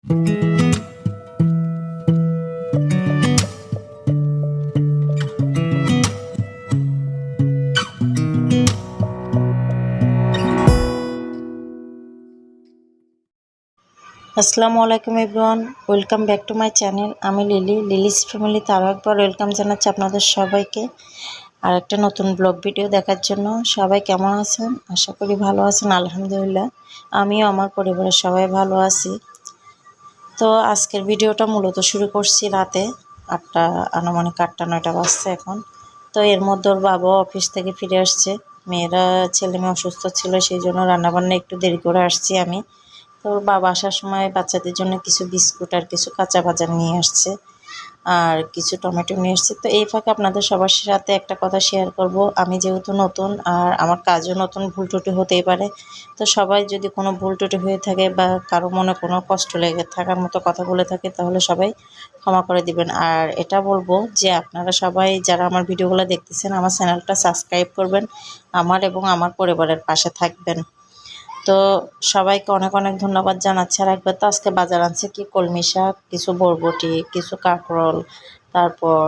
আসসালামু আলাইকুম everyone, welcome back to my channel. আমি লিলিস ফ্যামিলিতে আরও একবার ওয়েলকাম জানাচ্ছি আপনাদের সবাইকে আর একটা নতুন ব্লগ ভিডিও দেখার জন্য। সবাই কেমন আছেন? আশা করি ভালো আছেন। আলহামদুলিল্লাহ, আমিও আমার পরিবারের সবাই ভালো আছি। তো আজকের ভিডিওটা মূলত শুরু করছি রাতে আনুমানিক 8টা-9টা বাজছে এখন। তো এর মধ্যে ওর বাবা অফিস থেকে ফিরে আসছে। ছেলে মেয়ে অসুস্থ ছিল, সেই জন্য রান্নাবান্না একটু দেরি করে আসছি আমি। তো বাবা আসার সময় বাচ্চাদের জন্য কিছু বিস্কুট আর কিছু কাঁচা বাজার নিয়ে আসছে আর কিছু টমেটো নিয়ে আসছে। তো এই ফাঁকে আপনাদের সবার সাথে একটা কথা শেয়ার করব। আমি যেহেতু নতুন আর আমার কাজও নতুন, ভুল ত্রুটি হতেই পারে। তো সবাই যদি কোনো ভুল ত্রুটি হয়ে থাকে বা কারো মনে কোনো কষ্ট লেগে থাকার মতো কথা বলে থাকে, তাহলে সবাই ক্ষমা করে দিবেন। আর এটা বলবো যে আপনারা সবাই যারা আমার ভিডিওগুলো দেখতেছেন, আমার চ্যানেলটা সাবস্ক্রাইব করবেন, আমার এবং আমার পরিবারের পাশে থাকবেন। তো সবাইকে অনেক অনেক ধন্যবাদ জানাচ্ছি। আর একবার তো আজকে বাজার আনছে কি কলমি শাক, কিছু বরবটি, কিছু কাঁকরোল, তারপর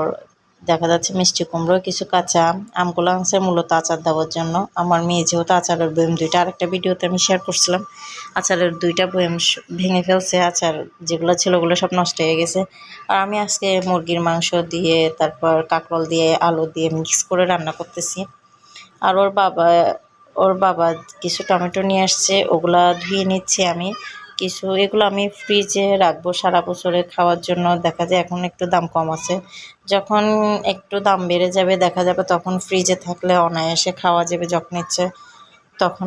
দেখা যাচ্ছে মিষ্টি কুমড়ো, কিছু কাঁচা আমগুলো আনছে মূলত আচার দেওয়ার জন্য। আমার মেয়ে যেহেতু আচারের বয়ম দুইটা, আরেকটা ভিডিওতে আমি শেয়ার করছিলাম, আচারের 2টা বয়ম ভেঙে ফেলছে। আচার যেগুলো ছিল ওগুলো সব নষ্ট হয়ে গেছে। আর আমি আজকে মুরগির মাংস দিয়ে, তারপর কাঁকরোল দিয়ে, আলু দিয়ে মিক্স করে রান্না করতেছি। আর ওর বাবা কিছু টমেটো নিয়ে আসছে, ওগুলা ধুয়ে নিচ্ছি আমি। এগুলো আমি ফ্রিজে রাখবো সারা বছরে খাওয়ার জন্য। দেখা যায় এখন একটু দাম কম আছে, যখন একটু দাম বেড়ে যাবে দেখা যাবে তখন ফ্রিজে থাকলে অনায়াসে খাওয়া যাবে যখন ইচ্ছে তখন।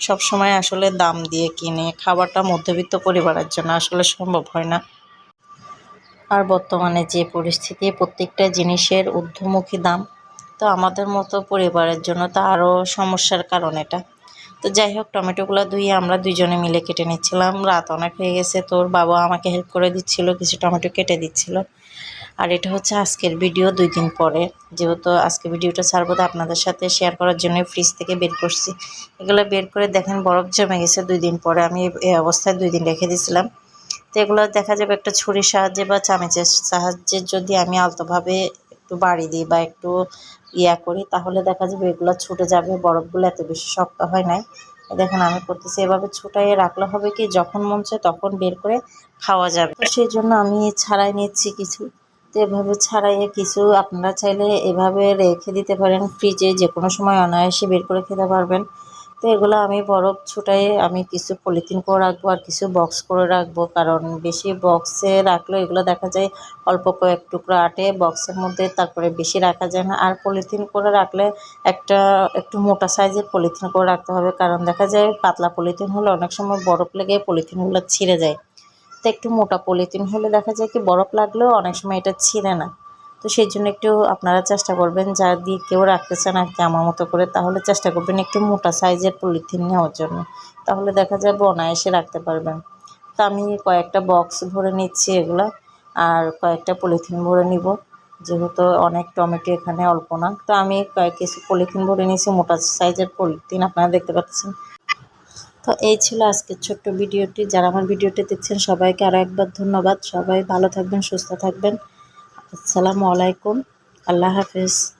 সব সময় আসলে দাম দিয়ে কিনে খাবারটা মধ্যবিত্ত পরিবারের জন্য আসলে সম্ভব হয় না। আর বর্তমানে যে পরিস্থিতি, প্রত্যেকটা জিনিসের ঊর্ধ্বমুখী দাম। তো আমাদের মতো পরিবারের জন্য তো আরও সমস্যার কারণ এটা। তো যাই হোক, টমেটোগুলো ধুয়ে আমরা দুইজনে মিলে কেটে নিচ্ছিলাম। রাত অনেক হয়ে গেছে, তোর বাবা আমাকে হেল্প করে দিচ্ছিল, কিছু টমেটো কেটে দিচ্ছিল। আর এটা হচ্ছে আজকের ভিডিও 2 দিন পরে, যেহেতু আজকে ভিডিওটা ছাড়বো তো আপনাদের সাথে শেয়ার করার জন্য ফ্রিজ থেকে বের করছি। এগুলো বের করে দেখেন বরফ জমে গেছে 2 দিন পরে। আমি এই অবস্থায় 2 দিন রেখে দিয়েছিলাম। তো এগুলো দেখা যাবে একটা ছুরির সাহায্যে বা চামচের সাহায্যে যদি আমি আলতোভাবে একটু বাড়ি দিই বা একটু করি, তাহলে দেখা যাবে এগুলো ছুটে যাবে। বরফগুলো এত বেশি শক্ত হয় নাই। দেখেন আমি করতেছি, এভাবে ছুটাইয়ে রাখলে হবে কি যখন মন চায় তখন বের করে খাওয়া যাবে। তো সেই জন্য আমি ছাড়াই নিচ্ছি কিছু। তো এভাবে ছাড়াইয়ে কিছু আপনারা চাইলে এভাবে রেখে দিতে পারেন ফ্রিজে, যে কোনো সময় অনায়াসে বের করে খেতে পারবেন। তো এগুলো আমি বরফ ছুটাইয়ে আমি কিছু পলিথিন করে রাখবো আর কিছু বক্স করে রাখবো, কারণ বেশি বক্সে রাখলে এগুলো দেখা যায় অল্প কয়েক টুকরো আটে বক্সের মধ্যে, তারপরে বেশি রাখা যায় না। আর পলিথিন করে রাখলে একটু মোটা সাইজের পলিথিন করে রাখতে হবে, কারণ দেখা যায় পাতলা পলিথিন হলে অনেক সময় বরফ লেগে পলিথিনগুলো ছিঁড়ে যায়। তো একটু মোটা পলিথিন হলে দেখা যায় কি বরফ লাগলেও অনেক সময় এটা ছিঁড়ে না। তো সেই জন্য একটু আপনারা চেষ্টা করবেন, যা দিয়ে কেউ রাখতে চান আর কি আমার মতো করে, তাহলে চেষ্টা করবেন একটু মোটা সাইজের পলিথিন নেওয়ার জন্য, তাহলে দেখা যাবে অনায়াসে রাখতে পারবেন। তো আমি কয়েকটা বক্স ভরে নিচ্ছি এগুলা, আর কয়েকটা পলিথিন ভরে নিব, যেহেতু অনেক টমেটো এখানে অল্প না। তো আমি কিছু পলিথিন ভরে নিয়েছি, মোটা সাইজের পলিথিন আপনারা দেখতে পাচ্ছেন। তো এই ছিল আজকের ছোট্ট ভিডিওটি। যারা আমার ভিডিওটি দেখছেন সবাইকে আরও একবার ধন্যবাদ। সবাই ভালো থাকবেন, সুস্থ থাকবেন। আসসালামু আলাইকুম, আল্লাহ হাফেজ।